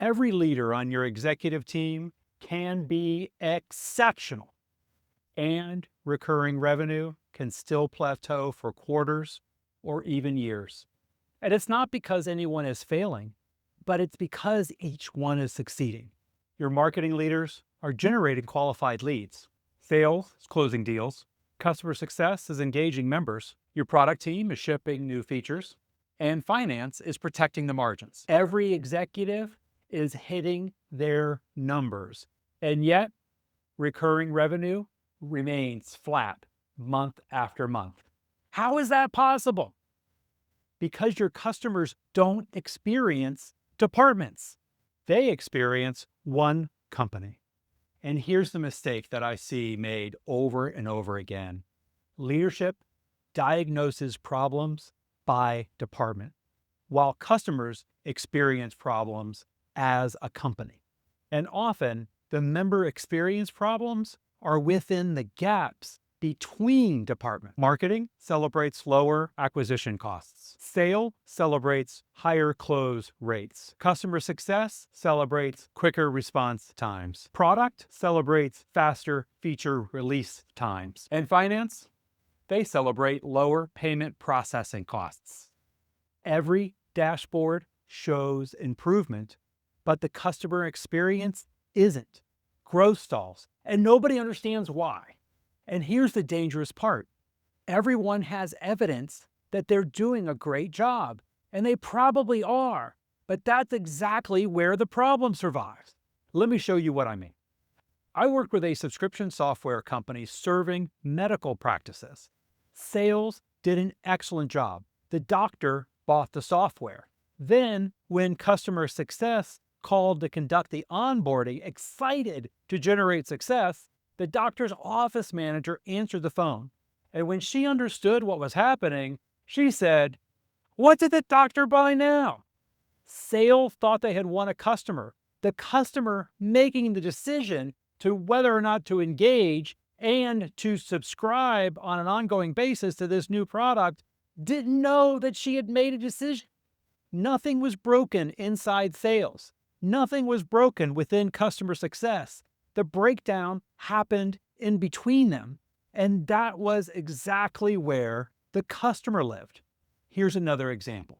Every leader on your executive team can be exceptional, and recurring revenue can still plateau for quarters or even years. And it's not because anyone is failing, but it's because each one is succeeding. Your marketing leaders are generating qualified leads. Sales is closing deals. Customer success is engaging members. Your product team is shipping new features. And finance is protecting the margins. Every executive is hitting their numbers. And yet, recurring revenue remains flat month after month. How is that possible? Because your customers don't experience departments. They experience one company. And here's the mistake that I see made over and over again. Leadership diagnoses problems by department, while customers experience problems as a company. And often, the member experience problems are within the gaps between departments. Marketing celebrates lower acquisition costs. Sale celebrates higher close rates. Customer success celebrates quicker response times. Product celebrates faster feature release times. And finance, they celebrate lower payment processing costs. Every dashboard shows improvement, but the customer experience isn't. Growth stalls, and nobody understands why. And here's the dangerous part. Everyone has evidence that they're doing a great job, and they probably are, but that's exactly where the problem survives. Let me show you what I mean. I work with a subscription software company serving medical practices. Sales did an excellent job. The doctor bought the software. Then, when customer success called to conduct the onboarding, excited to generate success, the doctor's office manager answered the phone. And when she understood what was happening, she said, "What did the doctor buy now?" Sales thought they had won a customer. The customer making the decision to whether or not to engage and to subscribe on an ongoing basis to this new product didn't know that she had made a decision. Nothing was broken inside sales. Nothing was broken within customer success. The breakdown happened in between them, and that was exactly where the customer lived. Here's another example.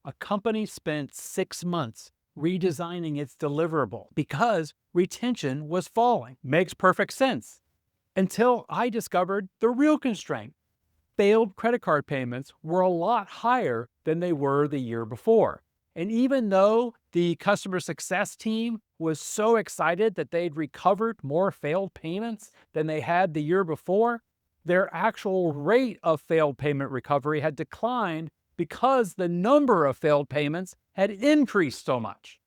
A company spent 6 months redesigning its deliverable because retention was falling. Makes perfect sense. Until I discovered the real constraint. Failed credit card payments were a lot higher than they were the year before. And even though the customer success team was so excited that they'd recovered more failed payments than they had the year before, their actual rate of failed payment recovery had declined because the number of failed payments had increased so much.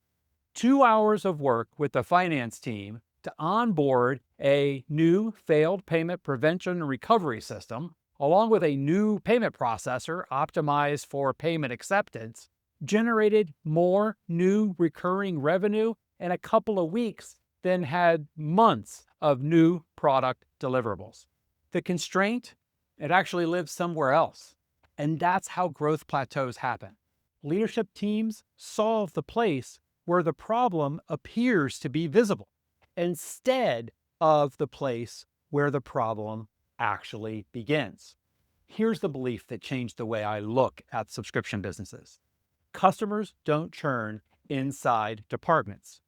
2 hours of work with the finance team to onboard a new failed payment prevention and recovery system, along with a new payment processor optimized for payment acceptance, generated more new recurring revenue in a couple of weeks than had months of new product deliverables. The constraint, it actually lives somewhere else. And that's how growth plateaus happen. Leadership teams solve the place where the problem appears to be visible, instead of the place where the problem actually begins. Here's the belief that changed the way I look at subscription businesses. Customers don't churn inside departments.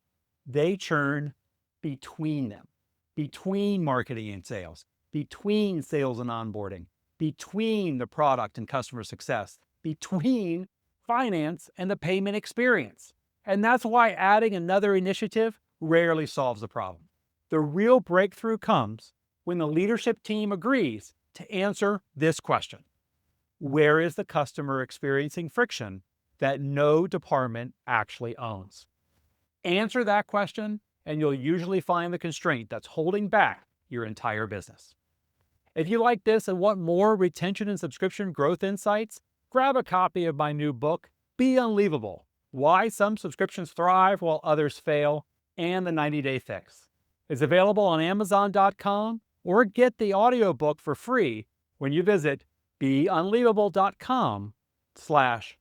They churn between them, between marketing and sales, between sales and onboarding, between the product and customer success, between finance and the payment experience. And that's why adding another initiative rarely solves the problem. The real breakthrough comes when the leadership team agrees to answer this question. Where is the customer experiencing friction that no department actually owns? Answer that question, and you'll usually find the constraint that's holding back your entire business. If you like this and want more retention and subscription growth insights, grab a copy of my new book, Be Unleavable: Why Some Subscriptions Thrive While Others Fail, and the 90-Day Fix. It's available on Amazon.com, or get the audiobook for free when you visit beunleavable.com/book.